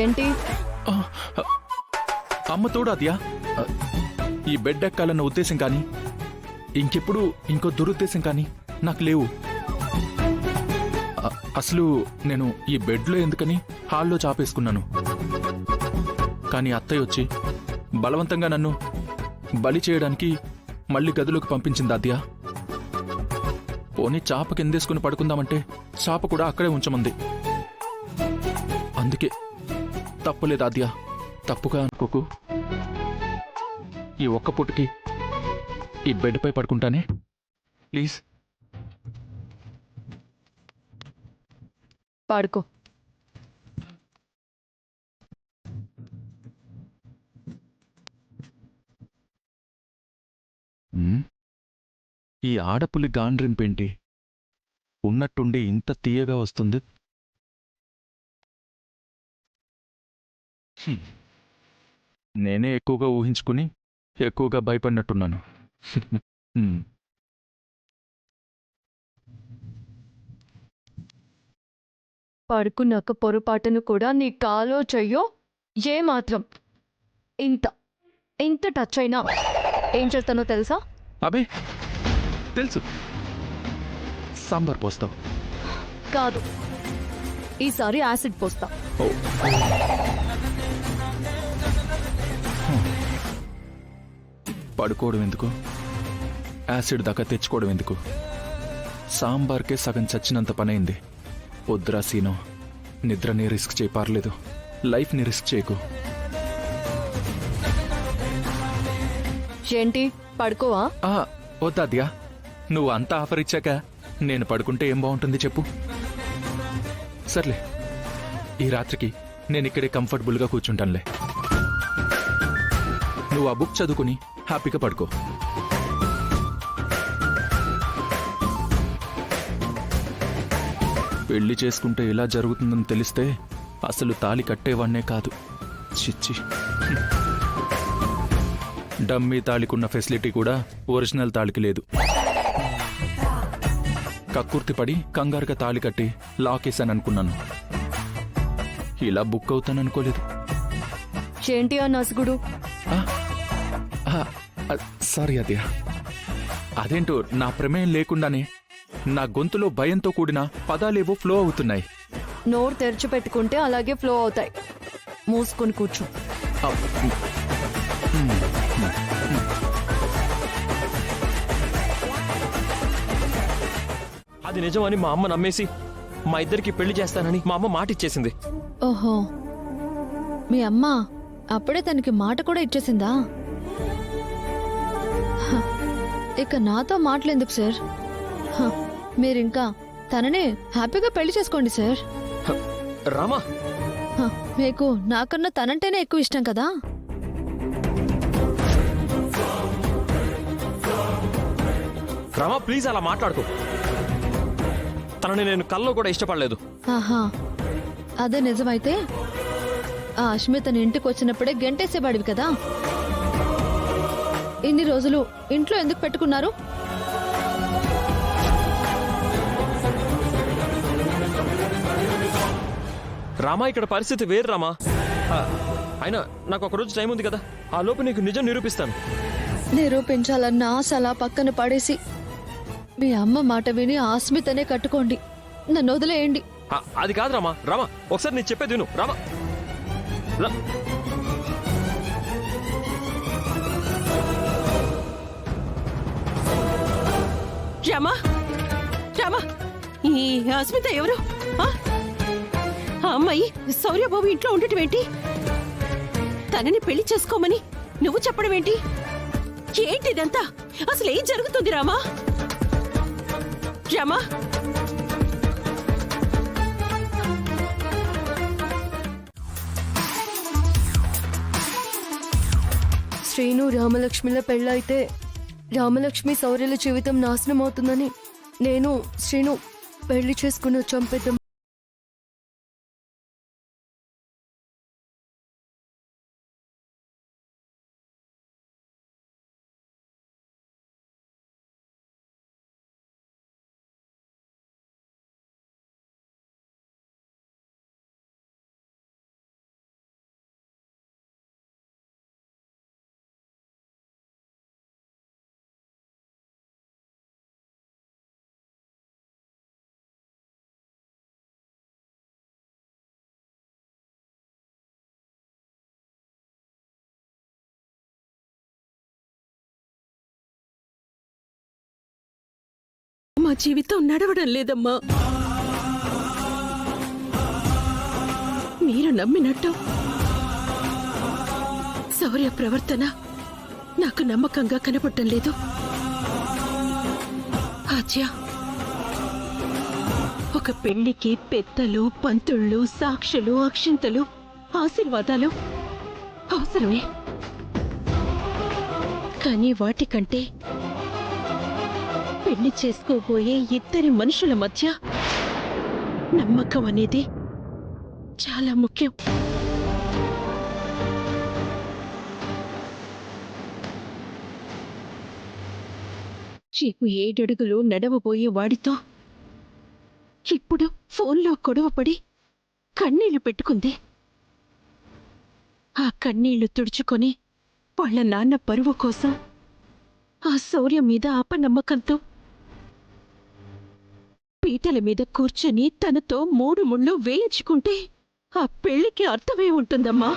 ఏంటి? అమ్మ తోడు అద్యా. ఈ బెడ్ ఎక్కాలన్న ఉద్దేశం కానీ ఇంకెప్పుడు ఇంకో దురుద్దేశం కానీ నాకు లేవు. అసలు నేను ఈ బెడ్లో ఎందుకని హాల్లో చాపేసుకున్నాను. కానీ అత్తయ్య వచ్చి బలవంతంగా నన్ను బలి చేయడానికి మళ్ళీ గదిలోకి పంపించింది అద్యా. పోనీ చాప కిందేసుకుని పడుకుందామంటే చాప కూడా అక్కడే ఉంచమంది. అందుకే తప్పులేదు అద్యా, తప్పుగా అనుకోకు. ఈ ఒక్క పూటకి ఈ బెడ్పై పడుకుంటానే, ప్లీజ్. పడుకో. ఈ ఆడపులి గాండ్రింపేంటి ఉన్నట్టుండి ఇంత తీయగా వస్తుంది? నేనే ఎక్కువగా ఊహించుకుని ఎక్కువగా భయపడినట్టున్నాను. పడుకున్నాక పొరపాటును కూడా నీ కాలో చెయ్యో ఏమాత్రం ఇంత ఇంత టచ్ అయినా ఏం చేస్తానో తెలుసా? అబే తెలుసు, సాంబార్ పోస్తావు. కాదు, ఈసారి యాసిడ్ పోస్తా. పడుకోవడం ఎందుకు, యాసిడ్ దాకా తెచ్చుకోవడం ఎందుకు? సాంబార్కే సగం చచ్చినంత పనైంది. వద్దురా సీను, నిద్రని రిస్క్ చేయి, పర్లేదు. లైఫ్ని రిస్క్ చేయకు. ఏంటి పడుకోవా? వద్దాద్యా, నువ్వు అంతా ఆఫర్ ఇచ్చాక నేను పడుకుంటే ఏం బాగుంటుంది చెప్పు. సర్లే, ఈ రాత్రికి నేను ఇక్కడే కంఫర్టబుల్గా కూర్చుంటానులే. నువ్వు ఆ బుక్ చదువుకుని హ్యాపీగా పడుకో. పెళ్లి చేసుకుంటే ఇలా జరుగుతుందని తెలిస్తే అసలు తాళి కట్టేవాణ్ణే కాదు. చిచ్చి, డమ్మీ తాళికున్న ఫెసిలిటీ కూడా ఒరిజినల్ తాళికి లేదు. కక్కుర్తి పడి కంగారుగా తాళి కట్టి లాకేశాననుకున్నాను. ఇలా బుక్ అవుతాననుకోలేదు. ఏంటి ఆ నసుగుడు? సారీ అద్యా, అదేంటో నా ప్రమేయం లేకుండానే నా గొంతులో భయంతో కూడిన పదాలేవో ఫ్లో అవుతున్నాయి. నోరు తెరిచిపెట్టుకుంటే అలాగే ఫ్లో అవుతాయి. మూసుకొని కూర్చో. అది నిజమని మా అమ్మ నమ్మేసి మా ఇద్దరికి పెళ్లి చేస్తానని మా అమ్మ మాట ఇచ్చేసింది. ఓహో, మీ అమ్మ అప్పుడే తనకి మాట కూడా ఇచ్చేసిందా? ఇక నాతో మాటలేందుకు సార్? మీరింకా తననే హ్యాపీగా పెళ్లి చేసుకోండి సార్. రామా, మీకు నాకన్నా తనంటేనే ఎక్కువ ఇష్టం కదా. రామా ప్లీజ్ అలా మాట్లాడుకో. తనని నేను కల్లో కూడా ఇష్టపడలేదు. ఆహా, అదే నిజమైతే ఆ అశ్మితని ఇంటికి వచ్చినప్పుడే గెంటేసేవాడివి కదా. ఇన్ని రోజులు ఇంట్లో ఎందుకు పెట్టుకున్నారు? రామా, ఇక్కడ పరిస్థితి వేరు రామా. అయినా నాకు ఒక రోజు టైం ఉంది కదా, ఆ లోపు నీకు నిజం నిరూపిస్తాను. నిరూపించాలన్న ఆశ అలా పక్కన పడేసి మీ అమ్మ మాట విని ఆస్మితనే కట్టుకోండి. నన్ను వదిలేయండి. అది కాదు రామా. రామా ఒకసారి నేను చెప్పేది విను. రామా రామా రామా, ఈ అస్మిత ఎవరు? ఆ అమ్మాయి శౌర్యబాబు ఇంట్లో ఉండటం ఏంటి? తనని పెళ్లి చేసుకోమని నువ్వు చెప్పడం ఏంటి? ఏంటిదంతా? అసలు ఏం జరుగుతుంది రామా? రామా, శ్రీను రామలక్ష్మిల పెళ్ళైతే రామలక్ష్మి శౌర్యల జీవితం నాశనం అవుతుందని నేను శ్రీను పెళ్లి చేసుకుని చంపేద్దాం మా జీవితం నడవడం లేదమ్మా. మీరు నమ్మినట్టు శౌర్య ప్రవర్తన నాకు నమ్మకంగా కనపడటం లేదు. ఆచ్య, ఒక పెళ్లికి పెద్దలు, పంతుళ్ళు, సాక్షులు, అక్షింతలు, ఆశీర్వాదాలు అవసరమే. కానీ వాటికంటే పెళ్లి చేసుకోబోయే ఇద్దరి మనుషుల మధ్య నమ్మకం అనేది చాలా ముఖ్యం. చీపు 7 అడుగులు నడవబోయే వాడితో ఇప్పుడు ఫోన్లో గొడవపడి కన్నీళ్లు పెట్టుకుంది. ఆ కన్నీళ్లు తుడుచుకొని వాళ్ళ నాన్న పరువు కోసం ఆ శౌర్యం మీద అపనమ్మకంతో పీటల మీద కూర్చొని తనతో 3 ముళ్ళు వేయించుకుంటే ఆ పెళ్లికి అర్థమే ఉంటుందమ్మా.